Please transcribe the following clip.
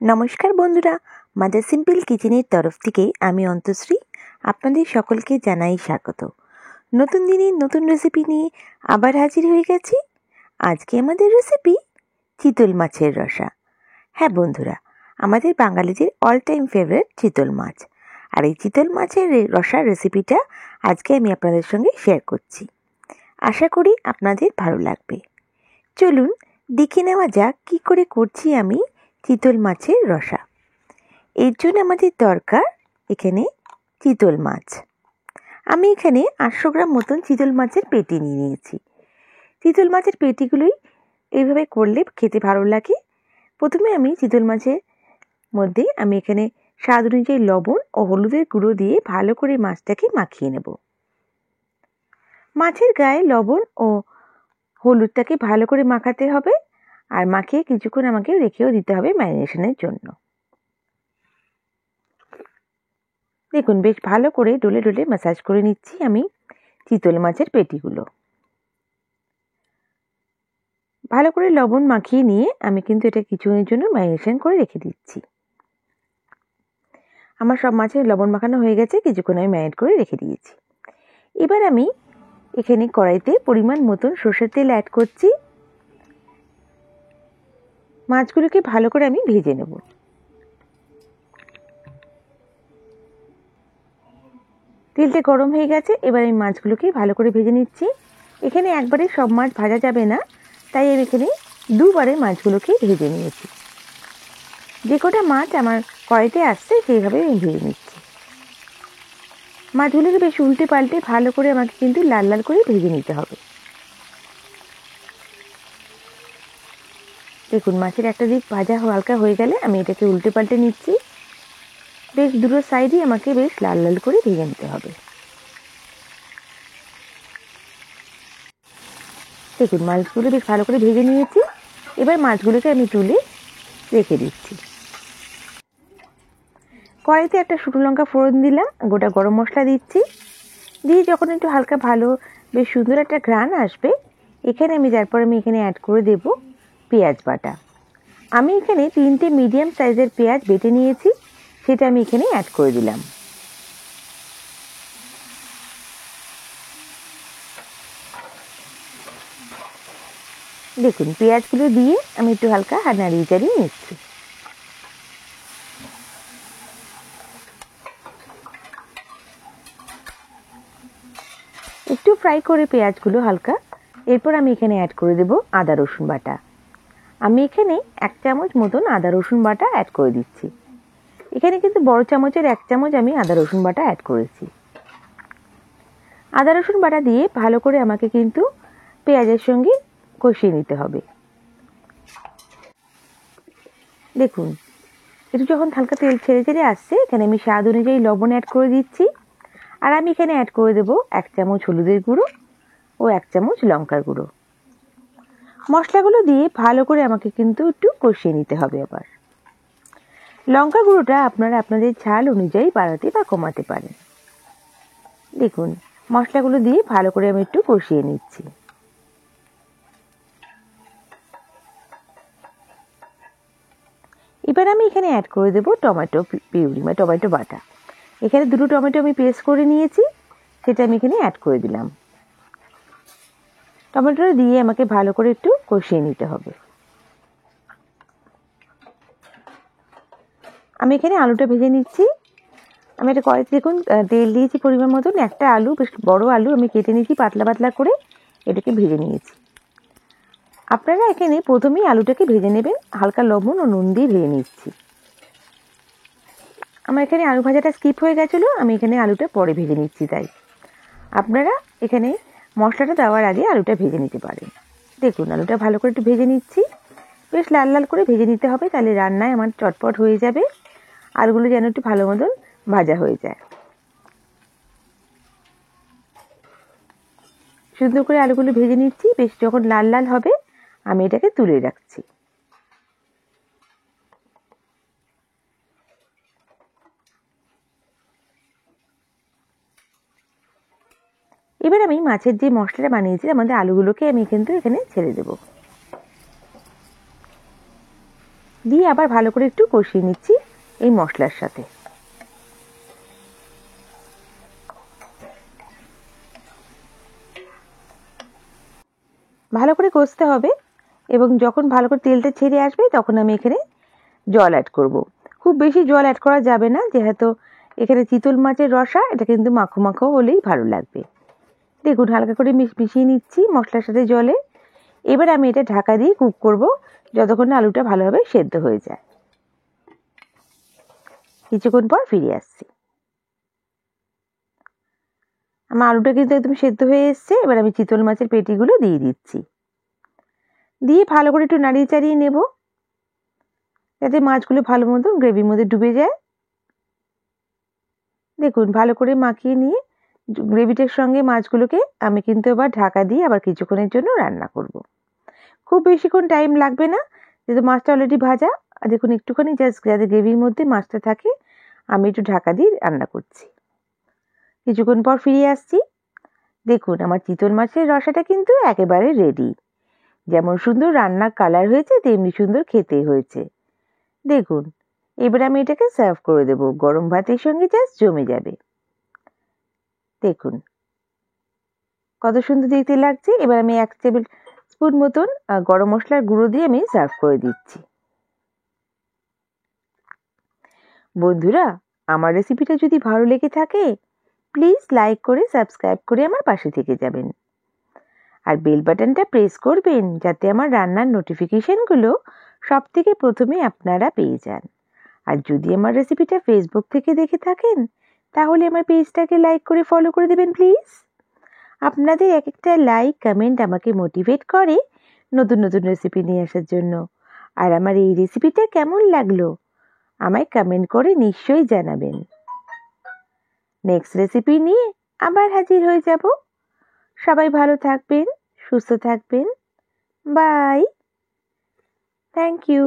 নমস্কার বন্ধুরা, mother simple কিচেনের তরফ থেকে আমি অন্তশ্রী আপনাদের সকলকে জানাই স্বাগত। নতুন দিনে নতুন রেসিপি নিয়ে আবার হাজির হয়ে গেছি। আজকে আমাদের রেসিপি চিতল মাছের রসা। হ্যাঁ বন্ধুরা, আমাদের বাঙালিদের অল টাইম ফেভারিট চিতল মাছ। আর এই চিতল মাছের রসার রেসিপিটা আজকে আমি আপনাদের সঙ্গে শেয়ার করছি। আশা করি আপনাদের ভালো লাগবে। চলুন দেখে নেওয়া যাক কী করে করছি আমি চিতল মাছের রসা। এর জন্য আমাদের দরকার এখানে চিতল মাছ। আমি এখানে 800 গ্রাম মতন চিতল মাছের পেটি নিয়ে নিয়েছি। চিতল মাছের পেটিগুলোই এইভাবে করলে খেতে ভালো লাগে। প্রথমে আমি চিতল মাছের মধ্যে আমি এখানে স্বাদ অনুযায়ী লবণ ও হলুদের গুঁড়ো দিয়ে ভালো করে মাছটাকে মাখিয়ে নেব। মাছের গায়ে লবণ ও হলুদটাকে ভালো করে মাখাতে হবে, আর মাখিয়ে কিছুক্ষণ আমাকে রেখেও দিতে হবে ম্যারিনেশনের জন্য। দেখুন বেশ ভালো করে ডলে ডলে ম্যাসাজ করে নিচ্ছি আমি চিতল মাছের পেটিগুলো। ভালো করে লবণ মাখিয়ে নিয়ে আমি কিন্তু এটা কিছুক্ষণের জন্য ম্যারিনেশন করে রেখে দিচ্ছি। আমার সব মাছের লবণ মাখানো হয়ে গেছে, কিছুক্ষণ আমি ম্যারিনেট করে রেখে দিয়েছি। এবার আমি এখানে কড়াইতে পরিমাণ মতন সরষের তেল অ্যাড করছি। মাছগুলোকে ভালো করে আমি ভেজে নেব। তেলটা গরম হয়ে গেছে, এবার আমি মাছগুলোকে ভালো করে ভেজে নিচ্ছি। এখানে একবারে সব মাছ ভাজা যাবে না, তাই আমি এখানে দুবারে মাছগুলোকে ভেজে নিয়েছি। যে কটা মাছ আমার কড়াইতে আসছে সেইভাবে আমি ভেজে নিচ্ছি। মাছগুলোকে বেশ উল্টে পাল্টে ভালো করে আমাকে কিন্তু লাল লাল করে ভেজে নিতে হবে। দেখুন মাছের একটা দিক ভাজা হালকা হয়ে গেলে আমি এটাকে উল্টে পাল্টে নিচ্ছি। বেশ দুটো সাইডই আমাকে বেশ লাল লাল করে ভেজে নিতে হবে। দেখুন মাছগুলো বেশ ভালো করে ভেজে নিয়েছি। এবার মাছগুলোকে আমি তুলে রেখে দিচ্ছি। কড়াইতে একটা শুকনো লঙ্কা ফোড়ন দিলাম, গোটা গরম মশলা দিচ্ছি। দিয়ে যখন একটু হালকা ভালো বেশ সুন্দর একটা ঘ্রাণ আসবে, এখানে আমি তারপর আমি এখানে অ্যাড করে দেব পেঁয়াজ বাটা। আমি এখানে 3টে মিডিয়াম সাইজের পেঁয়াজ বেটে নিয়েছি, সেটা আমি এখানে অ্যাড করে দিলাম। দেখুন পেঁয়াজগুলো দিয়ে আমি একটু হালকা নাড়িয়ে চাড়িয়ে নিচ্ছি। একটু ফ্রাই করে পেঁয়াজগুলো হালকা, এরপর আমি এখানে অ্যাড করে দেব আদা রসুন বাটা। আমি এখানে 1 চামচ মতন আদা রসুন বাটা অ্যাড করে দিচ্ছি। এখানে কিন্তু বড় চামচের 1 চামচ আমি আদা রসুন বাটা অ্যাড করেছি। আদা রসুন বাটা দিয়ে ভালো করে আমাকে কিন্তু পেঁয়াজের সঙ্গে কষিয়ে নিতে হবে। দেখুন একটু যখন হালকা তেল ছেড়ে ছেড়ে আসছে, এখানে আমি স্বাদ অনুযায়ী লবণ অ্যাড করে দিচ্ছি। আর আমি এখানে অ্যাড করে দেব 1 চামচ হলুদের গুঁড়ো ও 1 চামচ লঙ্কার গুঁড়ো। মশলাগুলো দিয়ে ভালো করে আমাকে কিন্তু একটু কষিয়ে নিতে হবে। আবার লঙ্কা গুঁড়োটা আপনারা আপনাদের ঝাল অনুযায়ী বাড়াতে বা কমাতে পারেন। দেখুন মশলাগুলো দিয়ে ভালো করে আমি একটু কষিয়ে নিচ্ছি। এবার আমি এখানে অ্যাড করে দেব টমেটো পিউরি বা টমেটো বাটা। এখানে 2টো টমেটো আমি পেস্ট করে নিয়েছি, সেটা আমি এখানে অ্যাড করে দিলাম। টমেটোটা দিয়ে আমাকে ভালো করে একটু কষিয়ে নিতে হবে। আমি এখানে আলুটা ভেজে নিচ্ছি। আমি একটা কড়াইতে দেখুন তেল দিয়েছি পরিমাণ মতন। একটা আলু, বেশ বড় আলু আমি কেটে নিয়েছি পাতলা পাতলা করে, এটাকে ভেজে নিয়েছি। আপনারা এখানে প্রথমেই আলুটাকে ভেজে নেবেন, হালকা লবণ ও নুন দিয়ে ভেজে নিচ্ছি। আমার এখানে আলু ভাজাটা স্কিপ হয়ে গেছিলো, আমি এখানে আলুটা পরে ভেজে নিচ্ছি। তাই আপনারা এখানে মশলাটা দেওয়ার আগে আলুটা ভেজে নিতে পারেন। দেখুন আলুটা ভালো করে একটু ভেজে নিচ্ছি। বেশ লাল লাল করে ভেজে নিতে হবে, তাহলে রান্নায় আমার চটপট হয়ে যাবে। আলুগুলো যেন একটু ভালো মতন ভাজা হয়ে যায়। সুন্দর করে আলুগুলো ভেজে নিচ্ছি। বেশ যখন লাল লাল হবে আমি এটাকে তুলে রাখছি। এবার আমি মাছের যে মশলাটা বানিয়েছি আমাদের আলুগুলোকে আমি কিন্তু এখানে ছেড়ে দেব। দিয়ে আবার ভালো করে একটু কষিয়ে নিচ্ছি এই মশলার সাথে। ভালো করে কষতে হবে এবং যখন ভালো করে তেলটা ছেড়ে আসবে তখন আমি এখানে জল অ্যাড করব। খুব বেশি জল অ্যাড করা যাবে না, যেহেতু এখানে চিতল মাছের রসা, এটা কিন্তু মাখো মাখো হলেই ভালো লাগবে। দেখুন হালকা করে মিশিয়ে নিচ্ছি মশলার সাথে জলে। এবার আমি এটা ঢাকা দিয়ে কুক করব যতক্ষণ না আলুটা ভালোভাবে সেদ্ধ হয়ে যায়। কিছুক্ষণ পর ফিরে আসছি। আমার আলুটা কিন্তু একদম সেদ্ধ হয়ে এসছে। এবার আমি চিতল মাছের পেটিগুলো দিয়ে দিচ্ছি, দিয়ে ভালো করে একটু নাড়িয়ে চাড়িয়ে নেব যাতে মাছগুলো ভালো মতো গ্রেভির মধ্যে ডুবে যায়। দেখুন ভালো করে মাখিয়ে নিয়ে গ্রেভিটার সঙ্গে মাছগুলোকে আমি কিন্তু এবার ঢাকা দিয়ে আবার কিছুক্ষণের জন্য রান্না করব। খুব বেশিক্ষণ টাইম লাগবে না, যেহেতু মাছটা অলরেডি ভাজা। আর দেখুন একটুখানি জাস্ট যাতে গ্রেভির মধ্যে মাছটা থাকে আমি একটু ঢাকা দিয়ে রান্না করছি। কিছুক্ষণ পর ফিরে আসছি। দেখুন আমার চিতল মাছের রসাটা কিন্তু একেবারে রেডি। যেমন সুন্দর রান্নার কালার হয়েছে তেমনি সুন্দর খেতে হয়েছে। দেখুন এবার আমি এটাকে সার্ভ করে দেব, গরম ভাতের সঙ্গে জাস্ট জমে যাবে। দেখুন কত সুন্দর দেখতে লাগছে। এবার আমি 1 টেবিল স্পুন মতন গরম মশলার গুঁড়ো দিয়ে আমি সার্ভ করে দিচ্ছি। বন্ধুরা, আমার রেসিপিটা যদি ভালো লেগে থাকে প্লিজ লাইক করে সাবস্ক্রাইব করে আমার পাশে থেকে যাবেন, আর বেল বাটনটা প্রেস করবেন যাতে আমার রান্নার নোটিফিকেশনগুলো সবথেকে প্রথমে আপনারা পেয়ে যান। আর যদি আমার রেসিপিটা ফেসবুক থেকে দেখে থাকেন তাহলে আমার পেজটাকে লাইক করে ফলো করে দেবেন প্লিজ। আপনাদের এক একটা লাইক কমেন্ট আমাকে মোটিভেট করে নতুন নতুন রেসিপি নিয়ে আসার জন্য। আর আমার এই রেসিপিটা কেমন লাগলো আমায় কমেন্ট করে নিশ্চয়ই জানাবেন। নেক্সট রেসিপি নিয়ে আবার হাজির হয়ে যাব। সবাই ভালো থাকবেন, সুস্থ থাকবেন। বাই। Thank you.